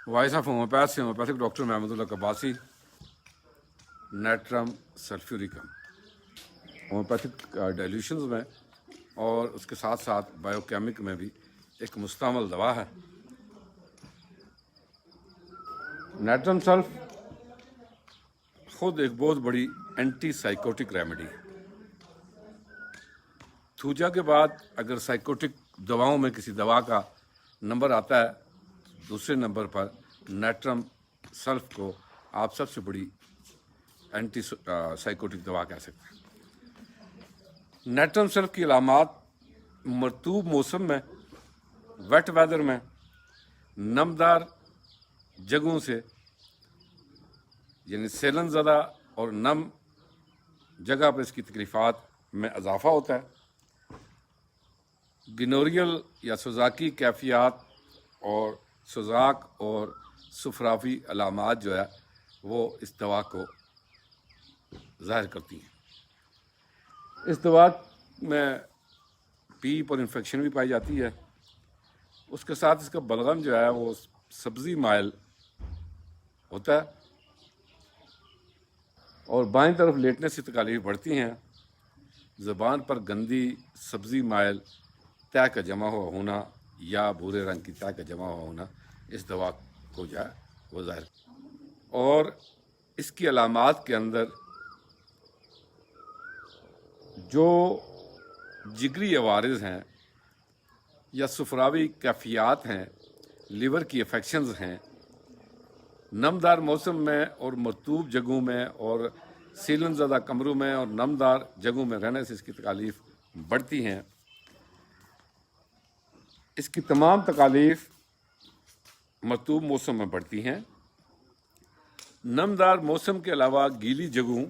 Voice of homeopath से homeopathic doctor Mahmudullah Kabbasi. Natrum sulphuricum homeopathic dilutions में और उसके साथ साथ बायोकेमिक में भी एक मुस्तमल दवा है। नेट्रम सल्फ खुद एक बहुत बड़ी एंटी साइकोटिक रेमेडी है। थूजा के बाद अगर साइकोटिक दवाओं में किसी दवा का नंबर आता है, दूसरे नंबर पर नेट्रम सल्फ को आप सबसे बड़ी एंटी साइकोटिक दवा कह सकते हैं। नेट्रम सल्फ की अलामात मरतूब मौसम में, वेट वेदर में, नमदार जगहों से यानी सेलन ज़दा और नम जगह पर इसकी तकलीफ़ात में इजाफ़ा होता है। गिनोरियल या सुजाकी कैफियत और सुजाक और सुफराफी अलामात जो है वो इस दवा को ज़ाहिर करती हैं। इस दवा में पीप और इन्फेक्शन भी पाई जाती है। उसके साथ इसका बलगम जो है वो सब्ज़ी माइल होता है और बाईं तरफ लेटने से तकालीफ बढ़ती हैं। ज़बान पर गंदी सब्ज़ी माइल तय का जमा हुआ होना या भूरे रंग की तय का जमा हुआ होना इस दवा को जो है वो ज़ाहिर। और इसकी अलामात के अंदर जो जिगरी अवारिज हैं या सुफरावी कैफियत हैं, लीवर की अफेक्शंस हैं, नमदार मौसम में और मरतूब जगहों में और सीलन ज़दा कमरों में और नमदार जगहों में रहने से इसकी तकालीफ बढ़ती हैं। इसकी तमाम तकालीफ मरतूब मौसम में बढ़ती हैं। नमदार मौसम के अलावा गीली जगहों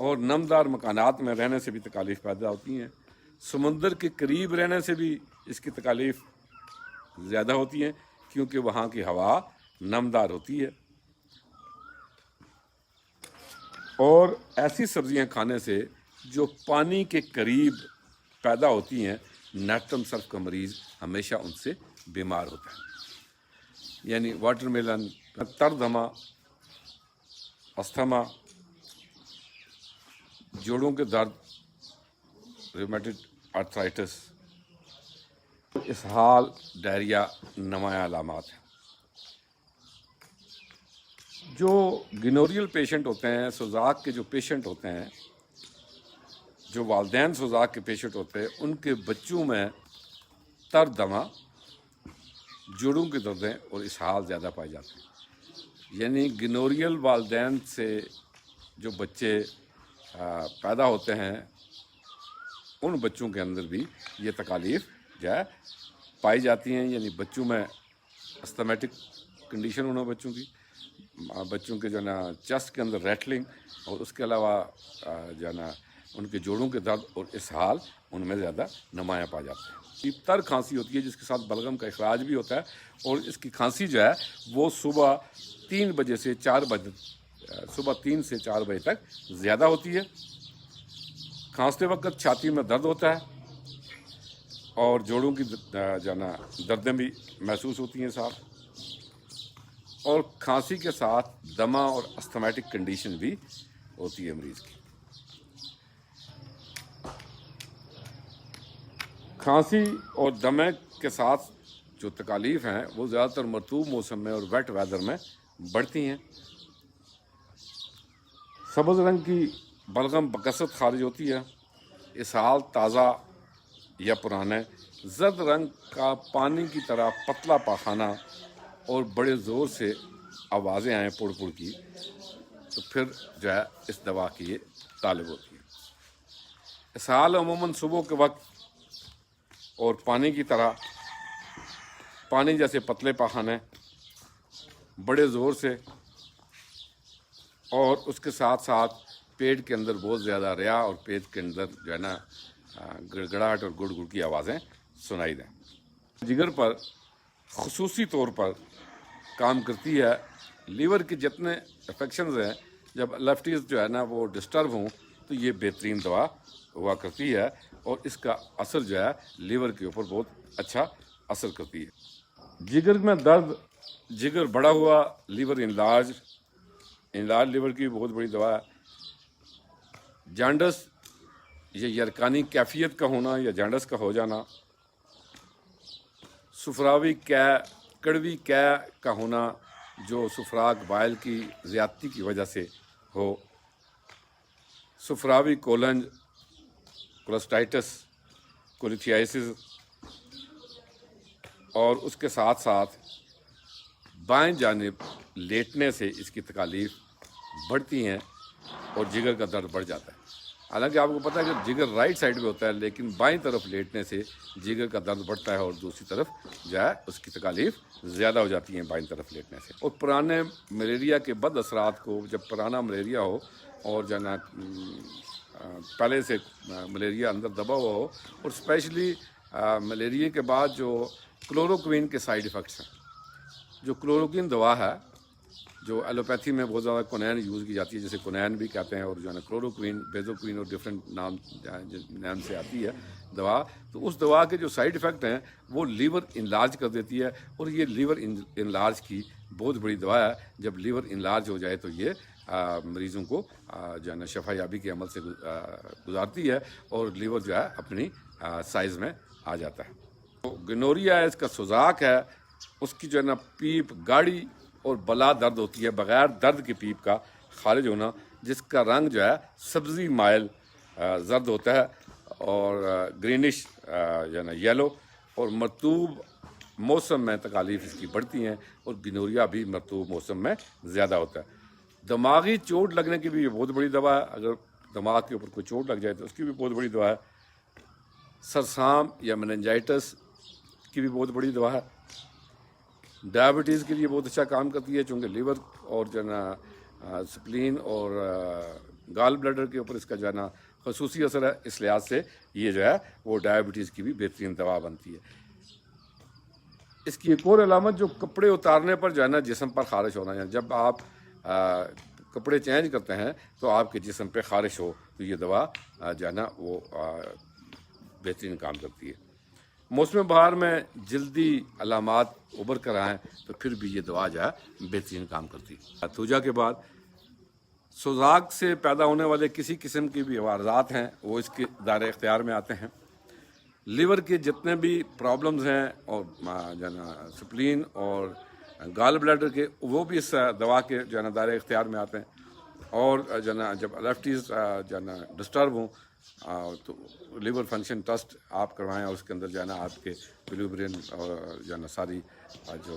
और नमदार मकानात में रहने से भी तकालीफ पैदा होती हैं। समुंदर के करीब रहने से भी इसकी तकालीफ ज़्यादा होती हैं क्योंकि वहाँ की हवा नमदार होती है। और ऐसी सब्जियां खाने से जो पानी के करीब पैदा होती हैं, नेट्रम सल्फ का मरीज़ हमेशा उनसे बीमार होता है। यानी वाटरमेलन, तरदमा, अस्थमा, जोड़ों के दर्द, रूमेटॉइड आर्थराइटिस, इसहाल, डायरिया नुमाया अलामात हैं। जो गिनोरियल पेशेंट होते हैं, सुजाक के जो पेशेंट होते हैं, जो वालदैन सुजाक के पेशेंट होते हैं, उनके बच्चों में तरदमा, जोड़ों के दर्दें और इसहाल ज़्यादा पाए जाते हैं। यानी गिनोरियल वालदैन से जो बच्चे पैदा होते हैं उन बच्चों के अंदर भी ये तकालीफ जो है पाई जाती हैं। यानी बच्चों में अस्थमेटिक कंडीशन होना, बच्चों के जो ना चेस्ट के अंदर रैटलिंग और उसके अलावा जो है ना उनके जोड़ों के दर्द और इसहाल उनमें ज़्यादा नुमाया पाया जाता है। तर खांसी होती है जिसके साथ बलगम का इखराज भी होता है और इसकी खांसी जो है वो सुबह 3 बजे से 4 बजे तक ज़्यादा होती है। खांसते वक्त छाती में दर्द होता है और जोड़ों की जो ना दर्दें भी महसूस होती हैं साथ, और खांसी के साथ दमा और अस्थमेटिक कंडीशन भी होती है मरीज़ की। खांसी और दमे के साथ जो तकालीफ हैं वो ज़्यादातर मरतूब मौसम में और वेट वेदर में बढ़ती हैं। सब्ज़ रंग की बलगम बकसरत खारिज होती है। इसहाल ताज़ा या पुराने जर्द रंग का पानी की तरह पतला पाखाना और बड़े ज़ोर से आवाज़ें आएँ पुड़ पुड़ की, तो फिर जो है इस दवा की ये तालिब होती है। इसहाल अमूमन सुबह के वक्त और पानी की तरह, पानी जैसे पतले पाखाने, बड़े ज़ोर से, और उसके साथ साथ पेट के अंदर बहुत ज़्यादा रिया और पेट के अंदर जो है ना गड़गड़ाहट और गुड़ गुड़ की आवाज़ें सुनाई दें। जिगर पर ख़ुसूसी तौर पर काम करती है। लीवर के जितने अफेक्शंस हैं, जब लेफ्टीज जो है ना वो डिस्टर्ब हों तो ये बेहतरीन दवा हुआ करती है और इसका असर जो है लीवर के ऊपर बहुत अच्छा असर करती है। जिगर में दर्द जिगर बड़ा हुआ, लीवर इंलार्ज लीवर की बहुत बड़ी दवा है। जांडस या यरकानी कैफियत का होना या जांडस का हो जाना, सुफरावी कै कड़वी कै का होना जो सुफराक बाइल की ज़्यादती की वजह से हो, सुफरावी कोलंज, कोलेस्टाइटिस, कोलिथियासिस, और उसके साथ साथ बाएं जानिब लेटने से इसकी तकालीफ बढ़ती हैं और जिगर का दर्द बढ़ जाता है। हालांकि आपको पता है कि जिगर राइट साइड में होता है, लेकिन बाईं तरफ लेटने से जिगर का दर्द बढ़ता है और दूसरी तरफ जो है उसकी तकालीफ ज़्यादा हो जाती है बाईं तरफ लेटने से। और पुराने मलेरिया के बद असरात को, जब पुराना मलेरिया हो और जो है पहले से मलेरिया अंदर दबा हुआ हो, और स्पेशली मलेरिया के बाद जो क्लोरोक्विन के साइड इफ़ेक्ट्स हैं, जो क्लोरोक्विन दवा है जो एलोपैथी में बहुत ज़्यादा कोनैन यूज़ की जाती है, जैसे कोनैन भी कहते हैं, और जो है क्लोरोक्विन, बेजोक्विन और डिफरेंट नाम से आती है दवा। तो उस दवा के जो साइड इफ़ेक्ट हैं वो लीवर इनलार्ज कर देती है, और ये लीवर इनलार्ज की बहुत बड़ी दवा है। जब लीवर इनलार्ज हो जाए तो ये मरीज़ों को जो है ना शफा याबी के अमल से गुजारती है और लीवर जो है अपनी साइज़ में आ जाता है। तो गनोरिया है, इसका सुजाक है, उसकी जो है ना पीप गाढ़ी और बला दर्द होती है, बग़ैर दर्द की पीप का खारिज होना, जिसका रंग जो है सब्ज़ी माइल जर्द होता है और ग्रीनिश जो है ना येलो, और मरतूब मौसम में तकालीफ इसकी बढ़ती हैं, और गनोरिया भी मरतूब मौसम में ज़्यादा होता है। दिमागी चोट लगने की भी ये बहुत बड़ी दवा है, अगर दिमाग के ऊपर कोई चोट लग जाए तो उसकी भी बहुत बड़ी दवा है। सरसाम या मेनिंजाइटिस की भी बहुत बड़ी दवा है। डायबिटीज़ के लिए बहुत अच्छा काम करती है, चूँकि लीवर और जो है ना स्प्लीन और गाल ब्लैडर के ऊपर इसका जो है ना खसूसी असर है, इस लिहाज से ये जो है वो डायबिटीज़ की भी बेहतरीन दवा बनती है। इसकी एक और अलामत जो कपड़े उतारने पर जो है ना जिस्म पर ख़ारिश होना है, जब आप कपड़े चेंज करते हैं तो आपके जिस्म पे ख़ारिश हो, तो ये दवा जो है ना वो बेहतरीन काम करती है। मौसम बहार में जल्दी अलामात उभर कर आएँ तो फिर भी ये दवा जो है बेहतरीन काम करती है। थूजा के बाद सुजाक से पैदा होने वाले किसी किस्म की भी अवारज़ात हैं वो इसके दायरे इख्तियार में आते हैं। लीवर के जितने भी प्रॉब्लम्स हैं और जो है ना स्प्लीन और गाल ब्लैडर के, वो भी इस दवा के जो है ना दायरे इख्तियार में आते हैं। और जो है ना जब लेफ्टीज जो है ना डिस्टर्ब हों तो लीवर फंक्शन टेस्ट आप करवाएं, और उसके अंदर जो है ना आपके बिलिब्रिन और जो है ना सारी जो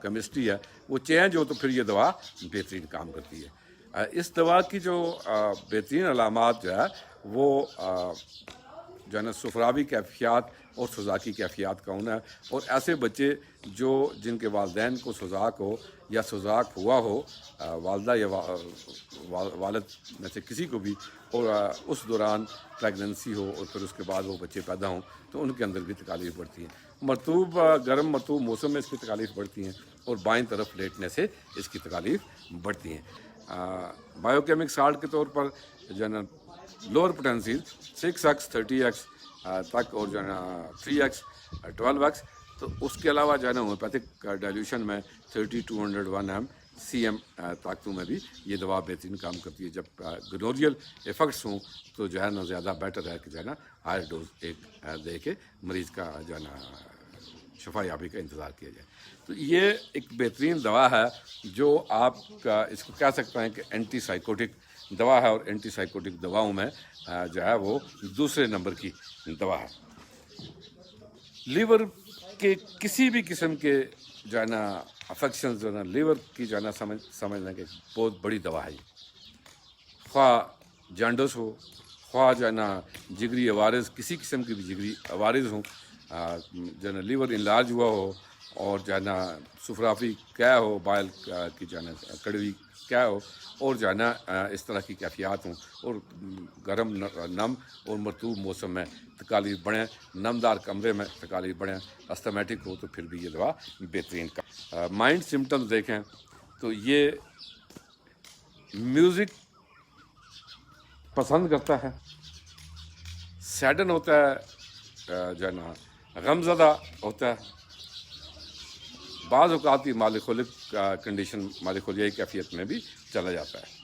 केमिस्ट्री है वो चेंज हो, तो फिर ये दवा बेहतरीन काम करती है। इस दवा की जो बेहतरीन अलामात जो है वो जो है ना सुफरावी कैफियत और सुजाकी कैफियत का होना है, और ऐसे बच्चे जो जिनके वालदैन को सुजाक हो या सुजाक हुआ हो, वालदा या वालिद में से किसी को भी, और उस दौरान प्रेगनेंसी हो और फिर उसके बाद वो बच्चे पैदा हों, तो उनके अंदर भी तकालीफ बढ़ती हैं। मरतूब गर्म मरतूब मौसम में इसकी तकालीफ बढ़ती हैं, और बाईं तरफ लेटने से इसकी तकालीफ बढ़ती हैं। बायोकेमिक साल्ट के तौर पर जो है ना लोअर पोटेंशियल 6x 30x तक, और जो है ना 3x 12x, तो उसके अलावा जो है ना होम्योपैथिक डाइल्यूशन में 3201 mcm ताकतों में भी ये दवा बेहतरीन काम करती है। जब गनोरियल इफ़ेक्ट्स हों तो जो है ना ज़्यादा बेटर है कि जो है ना हायर डोज एक दे के मरीज़ का जो है ना शफा याबी का इंतज़ार किया जाए। तो ये एक बेहतरीन दवा है जो आपका इसको कह सकते हैं कि एंटी साइकोटिक दवा है, और एंटी साइकोटिक दवाओं में जो है वो दूसरे नंबर की दवा है। लीवर के किसी भी किस्म के जो है ना अफेक्शन जो है ना लीवर की जो है ना समझने की बहुत बड़ी दवा है। ख्वा जॉन्डिस हो, ख्वा जो है ना जिगरी अवारिज, किसी किस्म की भी जिगरी अवारिज हों, जो है ना लीवर इनलार्ज हुआ हो, और जो है ना सुफराफी क्या हो, बाइल की जो है ना कड़वी क्या हो, और जो है ना इस तरह की कैफियत हों, और गर्म नम और मरतूब मौसम में तकालीफ बढ़ें, नमदार कमरे में तकालीफ बढ़ें, अस्थमेटिक हो, तो फिर भी ये दवा बेहतरीन का। माइंड सिम्टम्स देखें तो ये म्यूज़िक पसंद करता है, सैडन होता है, जो है ना गमज़दा होता है, بعض اوقات یہ مالخولک کنڈیشن مالخولیائی کیفیت میں بھی چلا جاتا ہے.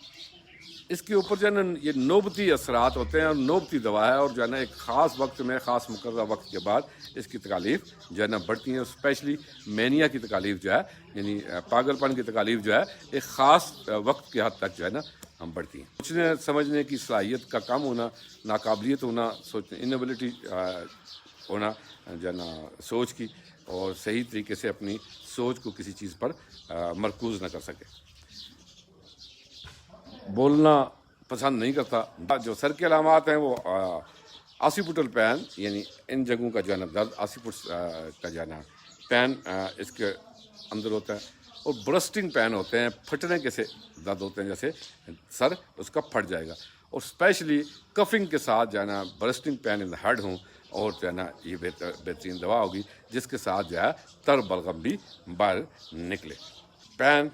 اس کے اوپر جو ہے نا یہ نوبتی اثرات ہوتے ہیں اور نوبتی دوا ہے, اور جو ہے نا ایک خاص وقت میں خاص مقررہ وقت کے بعد اس کی تکالیف جو ہے نا بڑھتی ہیں. اسپیشلی مینیا کی تکالیف جو ہے یعنی پاگل پن کی تکالیف جو ہے ایک خاص وقت کے حد تک جو ہے نا ہم بڑھتی ہیں. سوچنے سمجھنے کی صلاحیت کا کم ہونا, ناقابلیت ہونا, سوچنے انیبلٹی ہونا جو ہے نا سوچ کی, اور صحیح طریقے سے اپنی سوچ کو کسی چیز پر مرکوز نہ کر سکے. بولنا پسند نہیں کرتا. جو سر کے علامات ہیں وہ آسیپوٹل پین یعنی ان جگہوں کا جو ہے نا درد, آسیپوٹ کا جو ہے نا پین اس کے اندر ہوتا ہے, اور برسٹنگ پین ہوتے ہیں, پھٹنے کے سے درد ہوتے ہیں, جیسے سر اس کا پھٹ جائے گا. اور اسپیشلی کفنگ کے ساتھ جو ہے نا برسٹنگ پین ان ہیڈ ہوں, اور جو ہے نا یہ بہترین دوا ہوگی جس کے ساتھ جو ہے تر بلغم بھی باہر نکلے. پین,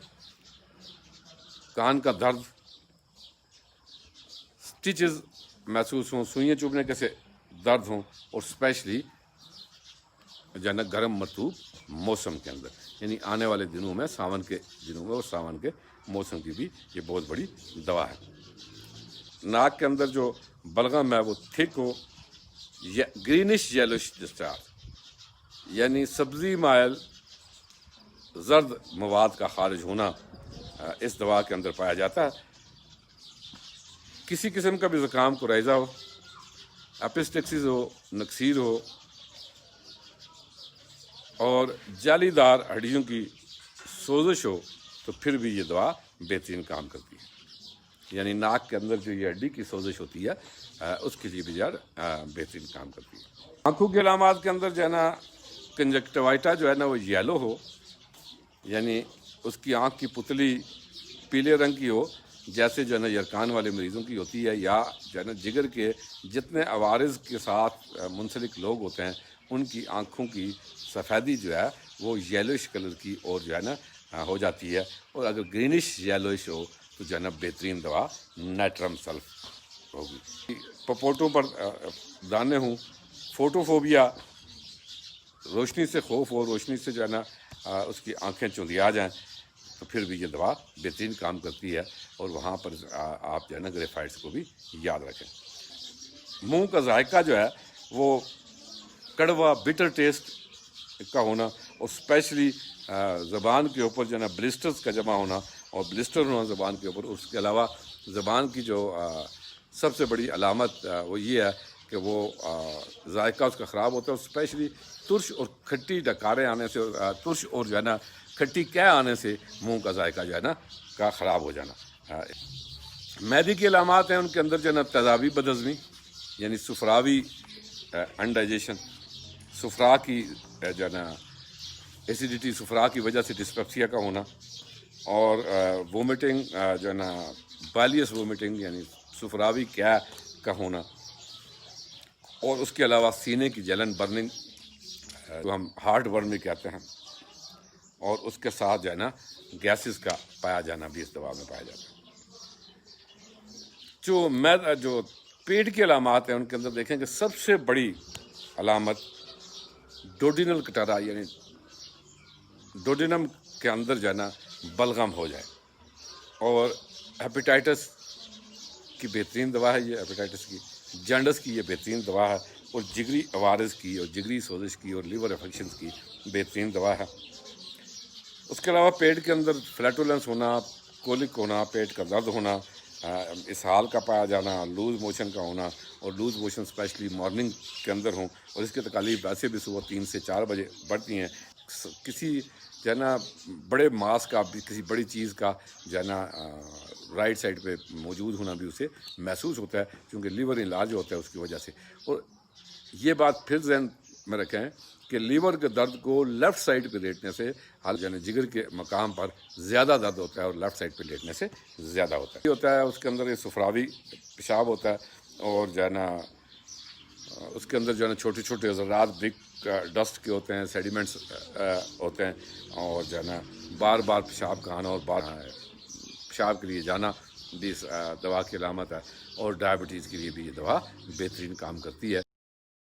کان کا درد, سٹیچز محسوس ہوں, سوئیاں چبھنے کے سے درد ہوں, اور اسپیشلی جو ہے نا گرم مرطوب موسم کے اندر یعنی آنے والے دنوں میں, ساون کے دنوں میں اور ساون کے موسم کی بھی یہ بہت بڑی دوا ہے. ناک کے اندر جو بلغم ہے وہ تھک ہو, گرینش یلوش ڈسچارج یعنی سبزی مائل زرد مواد کا خارج ہونا اس دوا کے اندر پایا جاتا ہے. کسی قسم کا بھی زکام کو ریزہ ہو, اپسٹکسس ہو, نکسیر ہو, اور جالی دار ہڈیوں کی سوزش ہو, تو پھر بھی یہ دوا بہترین کام کرتی ہے. یعنی ناک کے اندر جو یہ ہڈی کی سوزش ہوتی ہے اس کے لیے بھی یار بہترین کام کرتی ہے. آنکھوں کے علامات کے اندر جو ہے نا کنجکٹیوائٹا جو ہے نا وہ یلو ہو, یعنی اس کی آنکھ کی پتلی پیلے رنگ کی ہو, جیسے جو ہے نا یرکان والے مریضوں کی ہوتی ہے, یا جو ہے نا جگر کے جتنے عوارض کے ساتھ منسلک لوگ ہوتے ہیں ان کی آنکھوں کی سفیدی جو ہے وہ یلوش کلر کی اور جو ہے نا ہو جاتی ہے. اور اگر گرینش یلوش ہو تو جو ہے نا بہترین دوا نیٹرم سلف ہوگی. پپوٹوں پر دانے ہوں, فوٹوفوبیا, روشنی سے خوف ہو, روشنی سے جو ہے نا اس کی آنکھیں چندیا جائیں, تو پھر بھی یہ دوا بہترین کام کرتی ہے. اور وہاں پر آپ جو ہے نا گریفائٹس کو بھی یاد رکھیں. منہ کا ذائقہ جو ہے وہ کڑوا بٹر ٹیسٹ کا ہونا, اور اسپیشلی زبان کے اوپر جو ہے نا بلسٹرز کا جمع ہونا اور بلسٹر ہونا زبان کے اوپر. اس کے علاوہ زبان کی جو سب سے بڑی علامت وہ یہ ہے کہ وہ ذائقہ اس کا خراب ہوتا ہے, اسپیشلی ترش اور کھٹی ڈکاریں آنے سے, ترش اور جو ہے نا کھٹی کہہ آنے سے منہ کا ذائقہ جو ہے نا کا خراب ہو جانا. معدے کی علامات ہیں, ان کے اندر جو ہے نا تیزابی بدہضمی یعنی سفراوی انڈائجیشن, سفرا کی جو ہے نا ایسیڈیٹی, سفرا کی وجہ سے ڈسپیپسیا کا ہونا, اور وومٹنگ جو ہے نا بالیس وومٹنگ یعنی سفراوی کیا کا ہونا, اور اس کے علاوہ سینے کی جلن, برننگ جو ہم ہارٹ برن بھی کہتے ہیں, اور اس کے ساتھ جو ہے نا گیسز کا پایا جانا بھی اس دوا میں پایا جاتا ہے. جو پیٹ کے علامات ہیں ان کے اندر دیکھیں کہ سب سے بڑی علامت ڈوڈینل کٹارا یعنی ڈوڈینم کے اندر جو ہے نا بلغم ہو جائے, اور ہیپیٹائٹس کی بہترین دوا ہے یہ, ہیپیٹائٹس کی, جانڈس کی یہ بہترین دوا ہے, اور جگری عوارض کی اور جگری سوزش کی اور لیور انفیکشنز کی بہترین دوا ہے. اس کے علاوہ پیٹ کے اندر فلیٹولنس ہونا, کولک ہونا, پیٹ کا درد ہونا, اسہال کا پایا جانا, لوز موشن کا ہونا, اور لوز موشن اسپیشلی مارننگ کے اندر ہوں, اور اس کی تکالیف ویسے بھی صبح 3 سے 4 بجے بڑھتی ہیں. کسی جو ہے نا بڑے ماس کا بھی, کسی بڑی چیز کا جو ہے نا رائٹ سائڈ پہ موجود ہونا بھی اسے محسوس ہوتا ہے, کیونکہ لیور انلارج ہوتا ہے اس کی وجہ سے. اور یہ بات پھر ذہن میں رکھیں کہ لیور کے درد کو لیفٹ سائڈ پہ لیٹنے سے حال یعنی جگر کے مقام پر زیادہ درد ہوتا ہے, اور لیفٹ سائڈ پہ لیٹنے سے زیادہ ہوتا ہے. یہ ہوتا ہے اس کے اندر یہ سفراوی پیشاب ہوتا ہے, اور جو ہے نا اس کے اندر جو ہے نا چھوٹے چھوٹے ذرات برک ڈسٹ کے ہوتے ہیں, سیڈیمنٹس ہوتے ہیں, اور جو ہے نا بار بار پیشاب کا آنا اور بار پیشاب کے لیے جانا بھی اس دوا کی علامت ہے. اور ڈائبٹیز کے لیے بھی یہ دوا بہترین کام کرتی ہے.